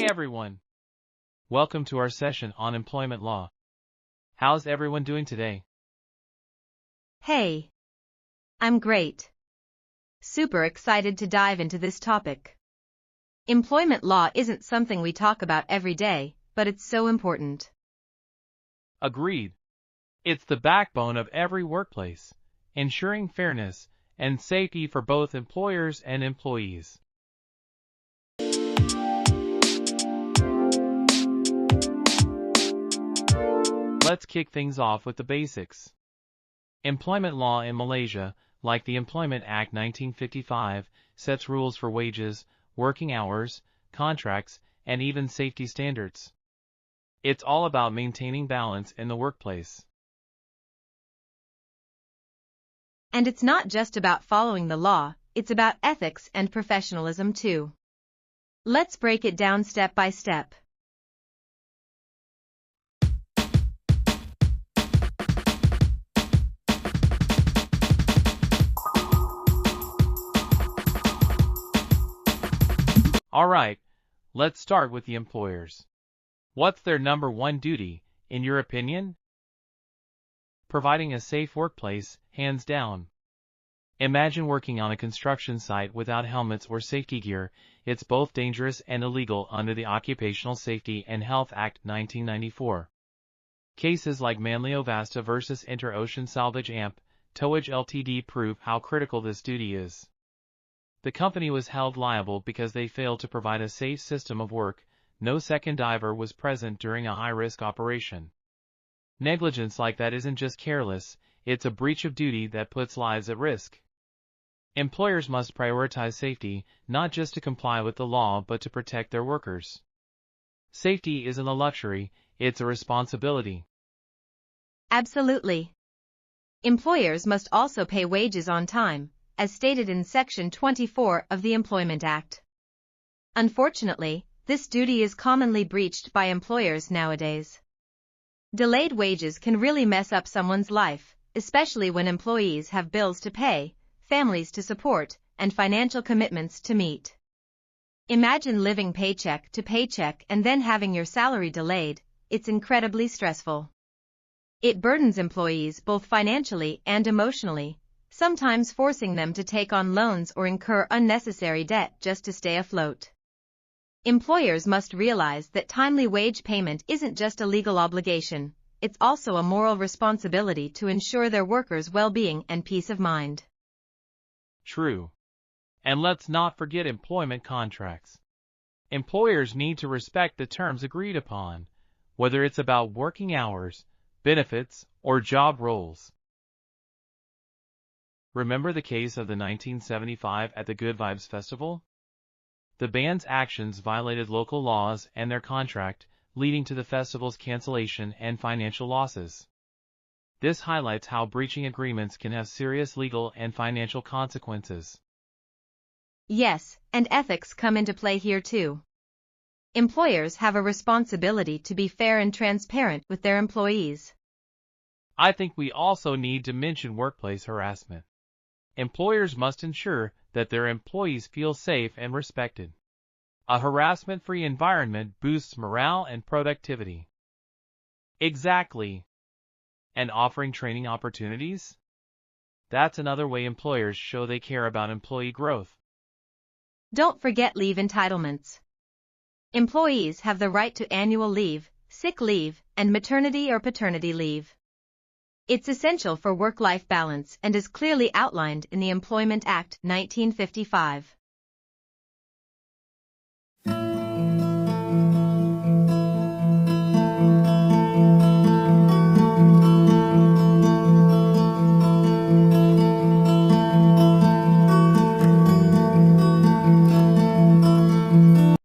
Hey everyone! Welcome to our session on employment law. How's everyone doing today? Hey. I'm great. Super excited to dive into this topic. Employment law isn't something we talk about every day, but it's so important. Agreed. It's the backbone of every workplace, ensuring fairness and safety for both employers and employees. Let's kick things off with the basics. Employment law in Malaysia, like the Employment Act 1955, sets rules for wages, working hours, contracts, and even safety standards. It's all about maintaining balance in the workplace. And it's not just about following the law, it's about ethics and professionalism too. Let's break it down step by step. Alright, let's start with the employers. What's their number one duty, in your opinion? Providing a safe workplace, hands down. Imagine working on a construction site without helmets or safety gear. It's both dangerous and illegal under the Occupational Safety and Health Act 1994. Cases like Manlio Vasta versus Inter-Ocean Salvage Amp, Towage Ltd prove how critical this duty is. The company was held liable because they failed to provide a safe system of work. No second diver was present during a high-risk operation. Negligence like that isn't just careless, it's a breach of duty that puts lives at risk. Employers must prioritize safety, not just to comply with the law but to protect their workers. Safety isn't a luxury, it's a responsibility. Absolutely. Employers must also pay wages on time, as stated in Section 24 of the Employment Act. Unfortunately, this duty is commonly breached by employers nowadays. Delayed wages can really mess up someone's life, especially when employees have bills to pay, families to support, and financial commitments to meet. Imagine living paycheck to paycheck and then having your salary delayed. It's incredibly stressful. It burdens employees both financially and emotionally, sometimes forcing them to take on loans or incur unnecessary debt just to stay afloat. Employers must realize that timely wage payment isn't just a legal obligation, it's also a moral responsibility to ensure their workers' well-being and peace of mind. True. And let's not forget employment contracts. Employers need to respect the terms agreed upon, whether it's about working hours, benefits, or job roles. Remember the case of the 1975 at the Good Vibes Festival? The band's actions violated local laws and their contract, leading to the festival's cancellation and financial losses. This highlights how breaching agreements can have serious legal and financial consequences. Yes, and ethics come into play here too. Employers have a responsibility to be fair and transparent with their employees. I think we also need to mention workplace harassment. Employers must ensure that their employees feel safe and respected. A harassment-free environment boosts morale and productivity. Exactly. And offering training opportunities? That's another way employers show they care about employee growth. Don't forget leave entitlements. Employees have the right to annual leave, sick leave, and maternity or paternity leave. It's essential for work-life balance and is clearly outlined in the Employment Act 1955.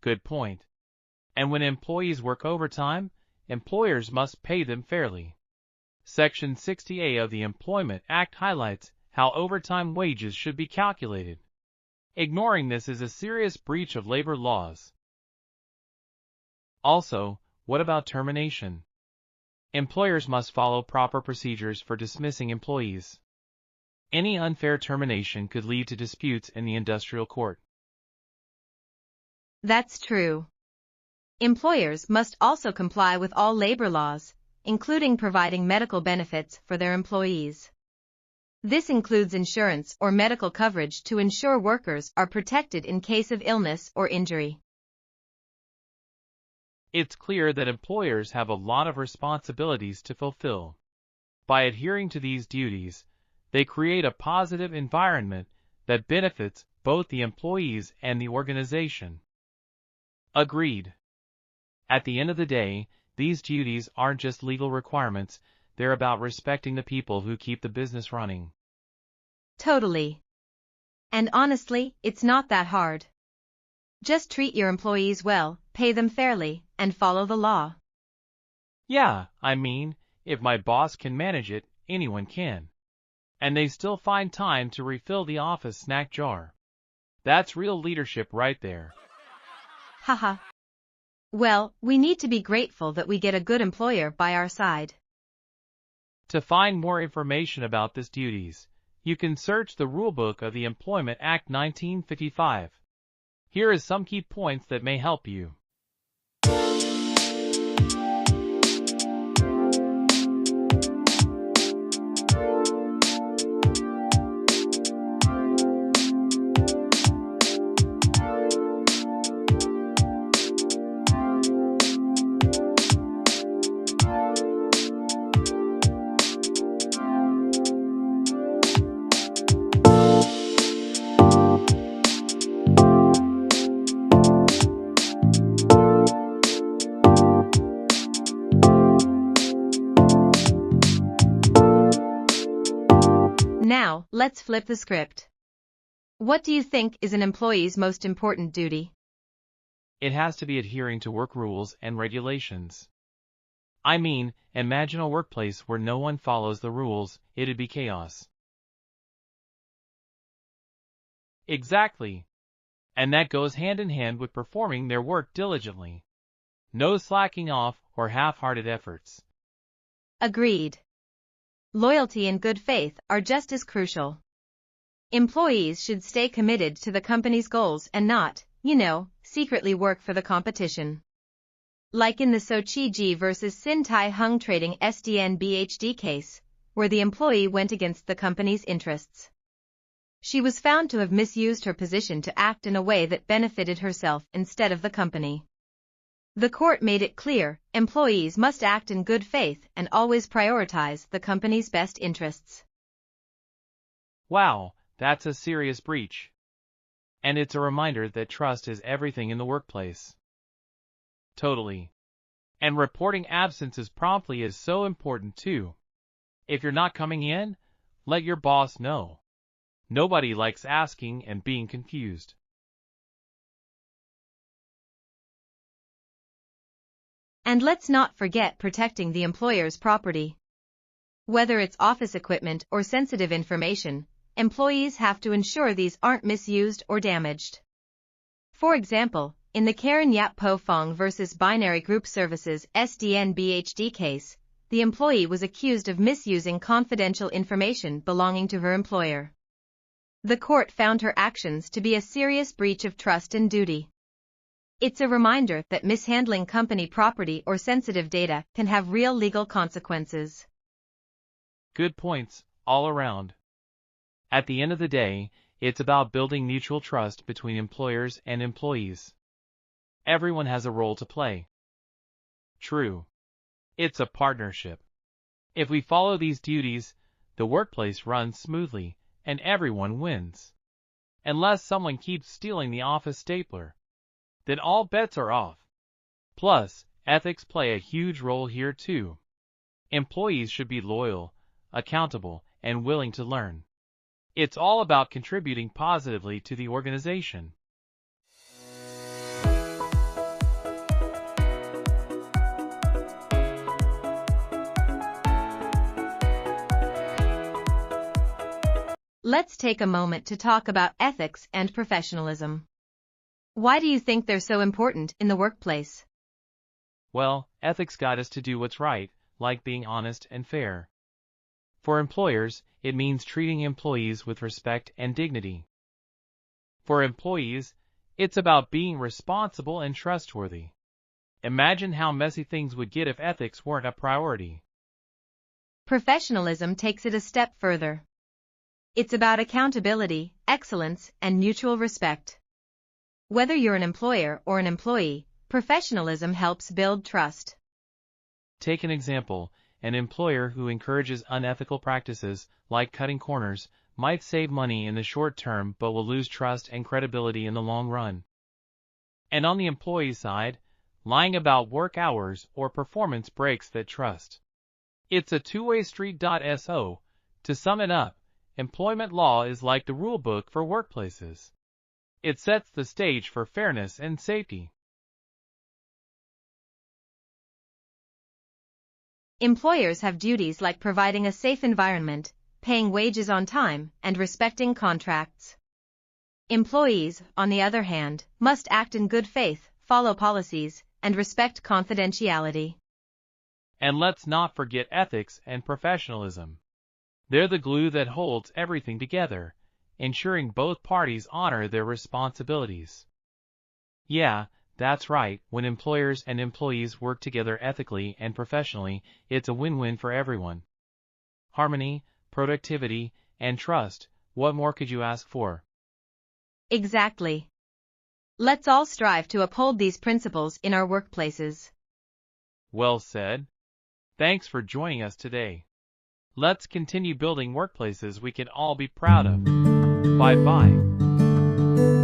Good point. And when employees work overtime, employers must pay them fairly. Section 60A of the Employment Act highlights how overtime wages should be calculated. Ignoring this is a serious breach of labor laws. Also, what about termination? Employers must follow proper procedures for dismissing employees. Any unfair termination could lead to disputes in the industrial court. That's true. Employers must also comply with all labor laws, including providing medical benefits for their employees. This includes insurance or medical coverage to ensure workers are protected in case of illness or injury. It's clear that employers have a lot of responsibilities to fulfill. By adhering to these duties, they create a positive environment that benefits both the employees and the organization. Agreed. At the end of the day, these duties aren't just legal requirements, they're about respecting the people who keep the business running. Totally. And honestly, it's not that hard. Just treat your employees well, pay them fairly, and follow the law. Yeah, I mean, if my boss can manage it, anyone can. And they still find time to refill the office snack jar. That's real leadership right there. Haha. Well, we need to be grateful that we get a good employer by our side. To find more information about these duties, you can search the Rulebook of the Employment Act 1955. Here is some key points that may help you. Now, let's flip the script. What do you think is an employee's most important duty? It has to be adhering to work rules and regulations. I mean, imagine a workplace where no one follows the rules, it'd be chaos. Exactly. And that goes hand in hand with performing their work diligently. No slacking off or half-hearted efforts. Agreed. Loyalty and good faith are just as crucial. Employees should stay committed to the company's goals and not, secretly work for the competition. Like in the Sochiji vs. Sin Tai Hung Trading SDN BHD case, where the employee went against the company's interests. She was found to have misused her position to act in a way that benefited herself instead of the company. The court made it clear, employees must act in good faith and always prioritize the company's best interests. Wow, that's a serious breach. And it's a reminder that trust is everything in the workplace. Totally. And reporting absences promptly is so important too. If you're not coming in, let your boss know. Nobody likes asking and being confused. And let's not forget protecting the employer's property. Whether it's office equipment or sensitive information, employees have to ensure these aren't misused or damaged. For example, in the Karen Yap Po Fong vs. Binary Group Services SDN BHD case, the employee was accused of misusing confidential information belonging to her employer. The court found her actions to be a serious breach of trust and duty. It's a reminder that mishandling company property or sensitive data can have real legal consequences. Good points, all around. At the end of the day, it's about building mutual trust between employers and employees. Everyone has a role to play. True. It's a partnership. If we follow these duties, the workplace runs smoothly, and everyone wins. Unless someone keeps stealing the office stapler, then all bets are off. Plus, ethics play a huge role here too. Employees should be loyal, accountable, and willing to learn. It's all about contributing positively to the organization. Let's take a moment to talk about ethics and professionalism. Why do you think they're so important in the workplace? Well, ethics guide us to do what's right, like being honest and fair. For employers, it means treating employees with respect and dignity. For employees, it's about being responsible and trustworthy. Imagine how messy things would get if ethics weren't a priority. Professionalism takes it a step further. It's about accountability, excellence, and mutual respect. Whether you're an employer or an employee, professionalism helps build trust. Take an example. An employer who encourages unethical practices, like cutting corners, might save money in the short term but will lose trust and credibility in the long run. And on the employee side, lying about work hours or performance breaks that trust. It's a two-way street. So, to sum it up, employment law is like the rulebook for workplaces. It sets the stage for fairness and safety. Employers have duties like providing a safe environment, paying wages on time, and respecting contracts. Employees, on the other hand, must act in good faith, follow policies, and respect confidentiality. And let's not forget ethics and professionalism. They're the glue that holds everything together, ensuring both parties honor their responsibilities. Yeah, that's right. When employers and employees work together ethically and professionally, it's a win-win for everyone. Harmony, productivity, and trust. What more could you ask for? Exactly. Let's all strive to uphold these principles in our workplaces. Well said. Thanks for joining us today. Let's continue building workplaces we can all be proud of. Bye-bye.